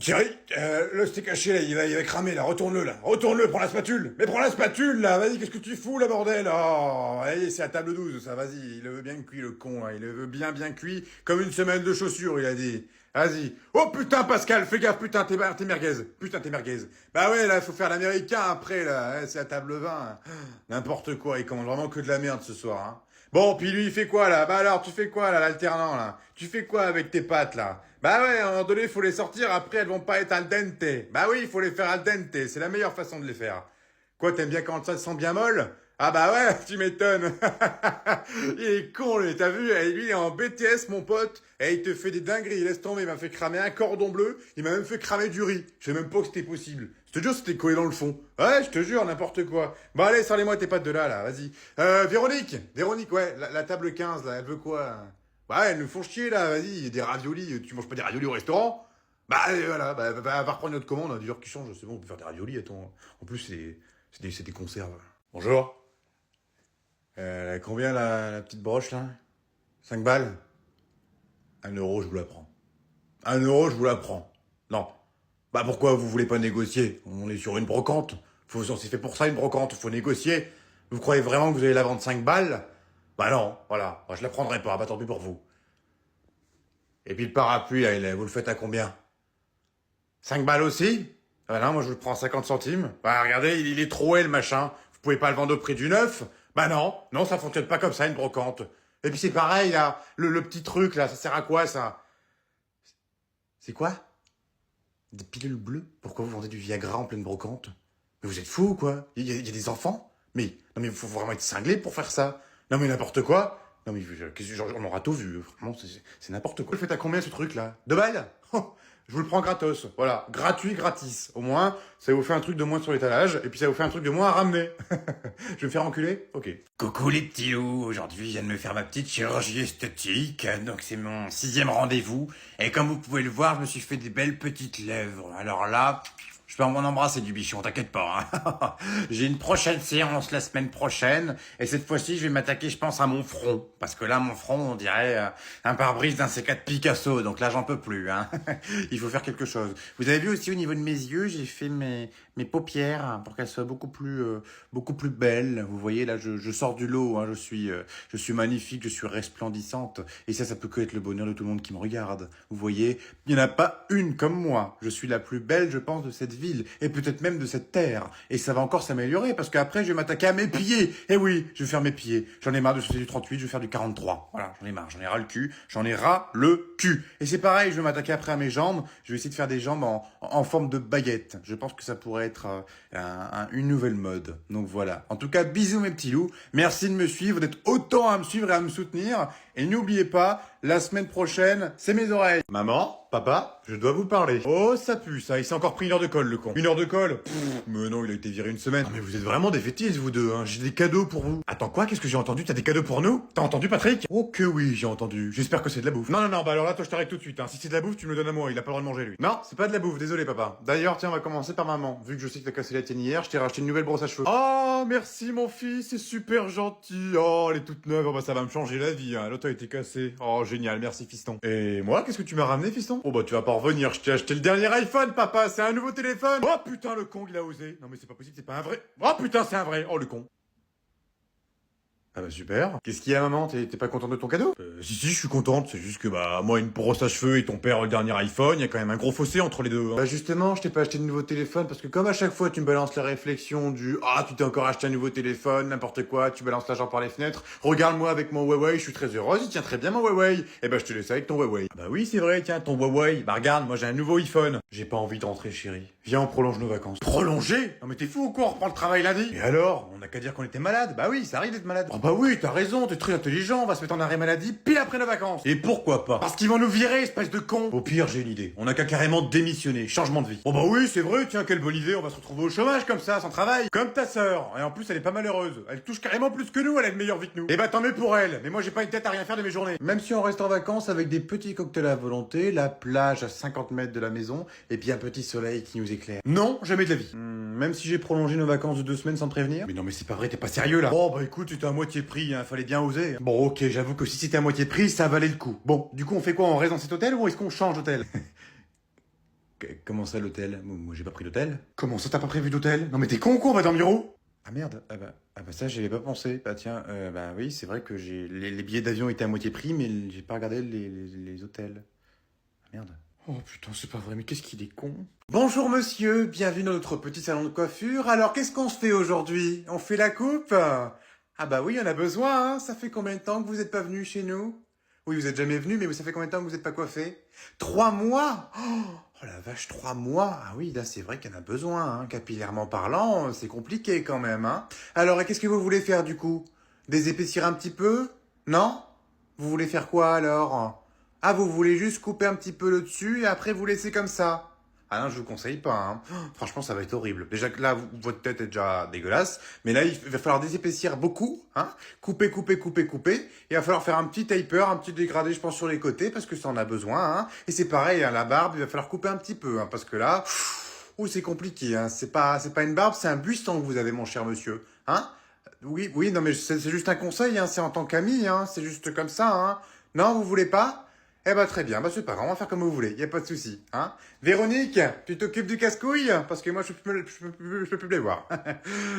Thierry, le steak haché là, il va cramer là, retourne-le là, retourne-le, prends la spatule. Mais prends la spatule là, vas-y, qu'est-ce que tu fous là bordel? Oh, allez, c'est à table 12 ça, vas-y, il le veut bien cuit le con, hein. Il le veut bien cuit, comme une semaine de chaussures, il a dit. Vas-y. Oh putain Pascal, fais gaffe, putain, t'es merguez. Putain, t'es merguez. Bah ouais, là, il faut faire l'américain après là, ouais, c'est à table 20. Hein. N'importe quoi, il commande vraiment que de la merde ce soir, hein. Bon, puis lui, il fait quoi, là? Bah alors, tu fais quoi, là, l'alternant, là? Tu fais quoi avec tes pattes, là? Bah ouais, à un moment donné, il faut les sortir, après, elles vont pas être al dente. Bah oui, il faut les faire al dente, c'est la meilleure façon de les faire. Quoi, t'aimes bien quand ça se sent bien molle? Ah bah ouais, tu m'étonnes. Il est con, lui, t'as vu? Et lui, il est en BTS, mon pote, et il te fait des dingueries, laisse tomber, il m'a fait cramer un cordon bleu, il m'a même fait cramer du riz. Je sais même pas que c'était possible. Je te jure, c'était collé dans le fond. Ouais, je te jure, n'importe quoi. Bon, allez, sors-les-moi tes pattes de là, vas-y. Véronique, ouais, la table 15, là, elle veut quoi? Bah, ouais, elles nous font chier, là, vas-y, des raviolis, tu manges pas des raviolis au restaurant? Bah, voilà, va reprendre notre commande, 10 heures qui change, c'est bon, on peut faire des raviolis, attends. En plus, c'est des conserves. Bonjour. Combien la petite broche, là? 5 balles? 1 euro, je vous la prends. 1 euro, je vous la prends. Non. Bah pourquoi vous voulez pas négocier? On est sur une brocante. C'est fait pour ça une brocante, faut négocier. Vous croyez vraiment que vous allez la vendre 5 balles? Bah non, voilà. Moi, je la prendrai pas, bah tant pis pour vous. Et puis le parapluie, là, vous le faites à combien? 5 balles aussi? Ah bah non, moi je vous le prends à 50 centimes. Bah regardez, il est troué le machin. Vous pouvez pas le vendre au prix du neuf? Bah non, ça fonctionne pas comme ça, une brocante. Et puis c'est pareil, là, le petit truc, là, ça sert à quoi, ça? C'est quoi? Des pilules bleues? Pourquoi vous vendez du Viagra en pleine brocante? Mais vous êtes fous ou quoi? Il y a des enfants? Mais, non mais il faut vraiment être cinglé pour faire ça. Non mais n'importe quoi. Non mais, on aura tout vu. Vraiment, c'est n'importe quoi. Vous le faites à combien ce truc là? 2 balles? Oh, je vous le prends gratos. Voilà. Gratuit, gratis. Au moins, ça vous fait un truc de moins sur l'étalage, et puis ça vous fait un truc de moins à ramener. Je vais me faire enculer? Ok. Coucou les petits loups, aujourd'hui je viens de me faire ma petite chirurgie esthétique, donc c'est mon 6e rendez-vous, et comme vous pouvez le voir, je me suis fait des belles petites lèvres. Alors là, je peux en embrasser du bichon, t'inquiète pas. Hein. J'ai une prochaine séance la semaine prochaine, et cette fois-ci je vais m'attaquer je pense à mon front, parce que là mon front on dirait un pare-brise d'un C4 Picasso, donc là j'en peux plus. Hein. Il faut faire quelque chose. Vous avez vu aussi au niveau de mes yeux, j'ai fait mes paupières hein, pour qu'elles soient beaucoup plus belles. Vous voyez là, je sors du lot. Hein, je suis magnifique, je suis resplendissante. Et ça peut que être le bonheur de tout le monde qui me regarde. Vous voyez, il n'y en a pas une comme moi. Je suis la plus belle, je pense, de cette ville et peut-être même de cette terre. Et ça va encore s'améliorer parce qu'après je vais m'attaquer à mes pieds. Et oui, je vais faire mes pieds. J'en ai marre de sauter du 38, je vais faire du 43. Voilà, j'en ai marre, j'en ai ras le cul, j'en ai ras le cul. Et c'est pareil, je vais m'attaquer après à mes jambes. Je vais essayer de faire des jambes en forme de baguette. Je pense que ça pourrait être une nouvelle mode. Donc voilà. En tout cas, bisous mes petits loups. Merci de me suivre, d'être autant à me suivre et à me soutenir. Et n'oubliez pas, la semaine prochaine, c'est mes oreilles. Maman, papa, je dois vous parler. Oh, ça pue, ça. Il s'est encore pris 1 heure de colle, le con. 1 heure de colle? Mais non, il a été viré une semaine. Non, mais vous êtes vraiment des fétiches, vous deux, hein. J'ai des cadeaux pour vous. Attends, quoi? Qu'est-ce que j'ai entendu? T'as des cadeaux pour nous? T'as entendu, Patrick? Oh que oui, j'ai entendu. J'espère que c'est de la bouffe. Non, bah alors là, toi, je t'arrête tout de suite, hein. Si c'est de la bouffe, tu me le donnes à moi. Il a pas le droit de manger, lui. Non, c'est pas de la bouffe, désolé, papa. D'ailleurs, tiens, on va commencer par maman. Vu que je sais que t'as cassé la tienne hier, je t'ai racheté une nouvelle brosse à cheveux. Oh, merci, mon fils, c'est super gentil. Oh, elle est toute neuve. Oh, bah, ça va me changer la vie, hein. L'autre a été cassé. Oh, génial, merci, fiston. Et moi, qu'est-ce que tu m'as ramené, fiston? Oh, bah, tu vas pas revenir. Je t'ai acheté le dernier iPhone, papa. C'est un nouveau téléphone. Oh, putain, le con, il a osé. Non, mais c'est pas possible, c'est pas un vrai. Oh, putain, c'est un vrai. Oh, le con. Ah bah super. Qu'est-ce qu'il y a maman? T'es pas contente de ton cadeau? Si, je suis contente, c'est juste que bah moi une brosse à cheveux et ton père le dernier iPhone, il y a quand même un gros fossé entre les deux. Hein. Bah justement, je t'ai pas acheté de nouveau téléphone parce que comme à chaque fois tu me balances la réflexion du ah tu t'es encore acheté un nouveau téléphone, n'importe quoi, tu balances l'argent par les fenêtres, regarde-moi avec mon Huawei, je suis très heureuse, il tient très bien mon Huawei. Et bah je te laisse avec ton Huawei. Ah bah oui c'est vrai, tiens ton Huawei, bah regarde, moi j'ai un nouveau iPhone. J'ai pas envie de rentrer chérie. Viens on prolonge nos vacances. Prolonger? Non mais t'es fou ou quoi, on reprend le travail lundi? Et alors? On a qu'à dire qu'on était malade. Bah oui, ça arrive d'être malade. Oh bah oui, t'as raison, t'es très intelligent, on va se mettre en arrêt maladie pile après nos vacances. Et pourquoi pas? Parce qu'ils vont nous virer, espèce de con. Au pire, j'ai une idée. On a qu'à carrément démissionner, changement de vie. Oh bah oui, c'est vrai, tiens, quelle bonne idée, on va se retrouver au chômage comme ça, sans travail. Comme ta sœur. Et en plus, elle est pas malheureuse. Elle touche carrément plus que nous, elle a une meilleure vie que nous. Et bah tant mieux pour elle. Mais moi, j'ai pas une tête à rien faire de mes journées. Même si on reste en vacances avec des petits cocktails à volonté, la plage à 50 mètres de la maison, et puis un petit soleil qui nous éclaire. Non, jamais de la vie. Même si j'ai prolongé nos vacances de 2 semaines sans prévenir. Mais non, mais c'est pas vrai, t'es pas sérieux là. Oh bah écoute, tu t'es à moitié prix, hein, fallait bien oser. Bon, ok, j'avoue que si c'était à moitié prix, ça valait le coup. Bon, du coup, on fait quoi? On reste dans cet hôtel ou est-ce qu'on change d'hôtel? Comment ça, l'hôtel? Moi, j'ai pas pris d'hôtel. Comment ça, t'as pas prévu d'hôtel? Non mais t'es con ou quoi, on va dormir où? Ah merde, ah bah ça, j'y avais pas pensé. Bah tiens, bah oui, c'est vrai que les billets d'avion étaient à moitié prix, mais j'ai pas regardé les hôtels. Ah merde. Oh putain, c'est pas vrai, mais qu'est-ce qu'il est con. Bonjour monsieur, bienvenue dans notre petit salon de coiffure. Alors qu'est-ce qu'on se fait aujourd'hui? On fait la coupe? Ah bah oui, on a besoin, hein. Ça fait combien de temps que vous n'êtes pas venu chez nous? Oui, vous êtes jamais venu, mais ça fait combien de temps que vous n'êtes pas coiffé? 3 mois? Oh la vache, 3 mois? Ah oui, là c'est vrai qu'il y en a besoin, hein. Capillairement parlant, c'est compliqué quand même, hein. Alors, et qu'est-ce que vous voulez faire du coup? Désépaissir un petit peu? Non? Vous voulez faire quoi alors? Ah, vous voulez juste couper un petit peu le dessus et après vous laisser comme ça? Ah non, je vous conseille pas, hein. Franchement, ça va être horrible. Déjà que là, votre tête est déjà dégueulasse, mais là, il va falloir désépaissir beaucoup, hein. Couper, couper, couper, couper. Il va falloir faire un petit taper, un petit dégradé, je pense, sur les côtés, parce que ça en a besoin, hein. Et c'est pareil, hein, la barbe, il va falloir couper un petit peu, hein, parce que là, c'est compliqué, hein. C'est pas une barbe, c'est un buisson que vous avez, mon cher monsieur, hein. Oui, oui, non, mais c'est juste un conseil, hein. C'est en tant qu'ami, hein. C'est juste comme ça, hein. Non, vous voulez pas? Eh ben très bien, bah c'est pas grave, on va faire comme vous voulez, y a pas de souci, hein. Véronique, tu t'occupes du casse-couille? Parce que moi je peux plus les voir.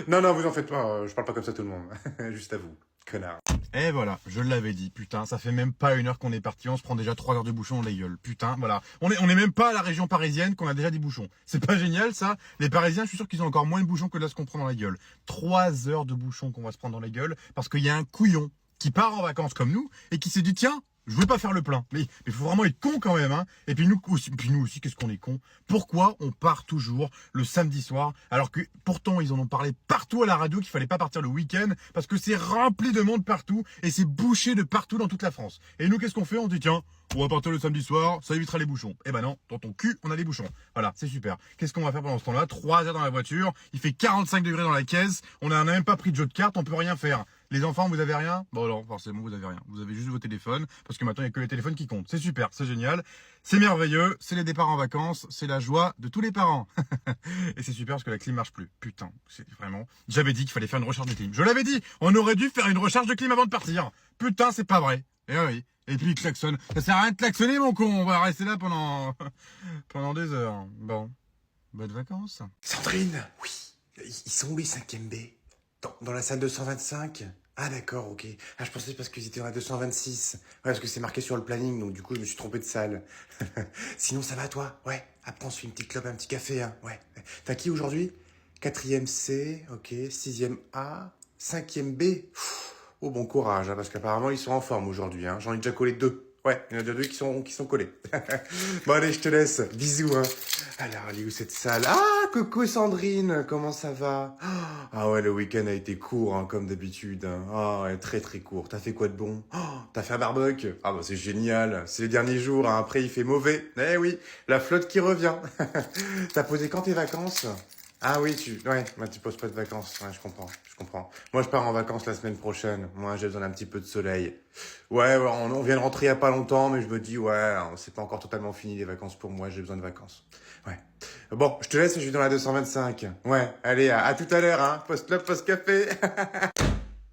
Non, non, vous en faites pas, je parle pas comme ça à tout le monde. Juste à vous, connard. Et voilà, je l'avais dit, putain, ça fait même pas 1 heure qu'on est parti, on se prend déjà 3 heures de bouchon dans la gueule, putain, voilà. On est même pas à la région parisienne qu'on a déjà des bouchons. C'est pas génial ça? Les Parisiens, je suis sûr qu'ils ont encore moins de bouchons que là ce qu'on prend dans la gueule. 3 heures de bouchons qu'on va se prendre dans la gueule parce qu'il y a un couillon qui part en vacances comme nous et qui s'est dit tiens, je veux pas faire le plein. Mais faut vraiment être con quand même, hein. Et puis nous aussi, qu'est-ce qu'on est con. Pourquoi on part toujours le samedi soir alors que pourtant ils en ont parlé partout à la radio qu'il fallait pas partir le week-end parce que c'est rempli de monde partout et c'est bouché de partout dans toute la France. Et nous qu'est-ce qu'on fait? On dit tiens, on va partir le samedi soir, ça évitera les bouchons. Eh ben non, dans ton cul, on a les bouchons. Voilà, c'est super. Qu'est-ce qu'on va faire pendant ce temps-là? 3 heures dans la voiture, il fait 45 degrés dans la caisse, on n'a même pas pris de jeu de cartes, on peut rien faire. Les enfants, vous avez rien? Bon non, forcément, vous avez rien. Vous avez juste vos téléphones, parce que maintenant, il n'y a que les téléphones qui comptent. C'est super, c'est génial, c'est merveilleux, c'est les départs en vacances, c'est la joie de tous les parents. Et c'est super parce que la clim marche plus. Putain, c'est vraiment... J'avais dit qu'il fallait faire une recharge de clim. Je l'avais dit, on aurait dû faire une recharge de clim avant de partir. Putain, c'est pas vrai. Eh oui. Et puis il klaxonne. Ça sert à rien de klaxonner, mon con. On va rester là pendant... pendant des heures. Bon. Bonnes vacances. Sandrine, oui. Ils sont où les 5e B? Dans la salle 225? Ah d'accord, ok. Ah, je pensais parce qu'ils étaient dans la 226. Ouais, parce que c'est marqué sur le planning, donc du coup, je me suis trompé de salle. Sinon, ça va, toi? Ouais. Après, on se fait une petite clope, un petit café, hein. Ouais. T'as qui aujourd'hui? 4e C, ok. 6e A, 5e B. Oh, bon courage, hein, parce qu'apparemment, ils sont en forme aujourd'hui, hein. J'en ai déjà collé 2. Ouais, il y en a déjà 2 qui sont collés. Bon, allez, je te laisse. Bisous, hein. Alors, elle est où cette salle? Ah, coucou Sandrine, comment ça va? Ah ouais, le week-end a été court, hein, comme d'habitude. Hein. Ah ouais, très très court. T'as fait quoi de bon? T'as fait un barbecue? Ah bah c'est génial. C'est les derniers jours, hein. Après il fait mauvais. Eh oui, la flotte qui revient. T'as posé quand tes vacances? Ah oui, bah, tu poses pas de vacances. Ouais, je comprends. Moi, je pars en vacances la semaine prochaine. Moi, j'ai besoin d'un petit peu de soleil. Ouais, on vient de rentrer il y a pas longtemps, mais je me dis, ouais, c'est pas encore totalement fini les vacances pour moi, j'ai besoin de vacances. Ouais. Bon, je te laisse, je suis dans la 225. Ouais, allez, à tout à l'heure, hein. Post-club, post-café.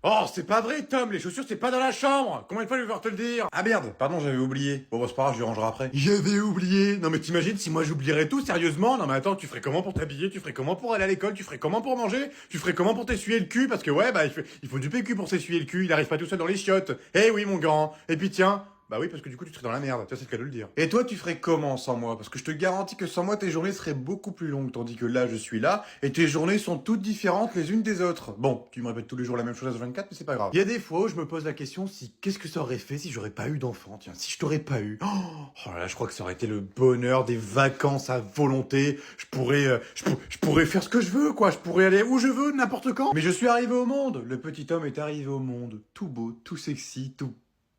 Oh, c'est pas vrai, Tom, les chaussures, c'est pas dans la chambre. Combien de fois je vais devoir te le dire? Ah merde, pardon, j'avais oublié. Bon, bah, c'est pas grave, je les rangerai après. J'avais oublié. Non, mais t'imagines si moi j'oublierais tout, sérieusement? Non, mais attends, tu ferais comment pour t'habiller? Tu ferais comment pour aller à l'école? Tu ferais comment pour manger? Tu ferais comment pour t'essuyer le cul? Parce que ouais, bah, il faut du PQ pour s'essuyer le cul. Il arrive pas tout seul dans les chiottes. Eh oui, mon grand. Et puis tiens. Bah oui, parce que du coup, tu serais dans la merde. Tu vois, c'est le cas de le dire. Et toi, tu ferais comment sans moi? Parce que je te garantis que sans moi, tes journées seraient beaucoup plus longues. Tandis que là, je suis là, et tes journées sont toutes différentes les unes des autres. Bon, tu me répètes tous les jours la même chose à 24, mais c'est pas grave. Il y a des fois où je me pose la question qu'est-ce que ça aurait fait si j'aurais pas eu d'enfant? Tiens, si je t'aurais pas eu. Oh là là, je crois que ça aurait été le bonheur des vacances à volonté. Je pourrais faire ce que je veux, quoi. Je pourrais aller où je veux, n'importe quand. Mais je suis arrivé au monde. Le petit homme est arrivé au monde. Tout beau, tout sexy, tout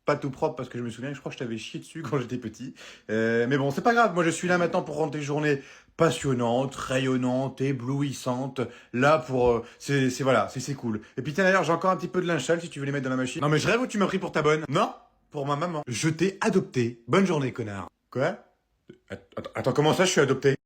pas tout propre parce que je me souviens, je crois que je t'avais chié dessus quand j'étais petit. Mais bon, c'est pas grave. Moi, je suis là maintenant pour rendre tes journées passionnantes, rayonnantes, éblouissantes. Là pour, c'est cool. Et puis tiens d'ailleurs, j'ai encore un petit peu de linge sale si tu veux les mettre dans la machine. Non mais je rêve où tu m'as pris pour ta bonne. Non, pour ma maman. Je t'ai adopté. Bonne journée, connard. Quoi? Attends, comment ça, je suis adopté?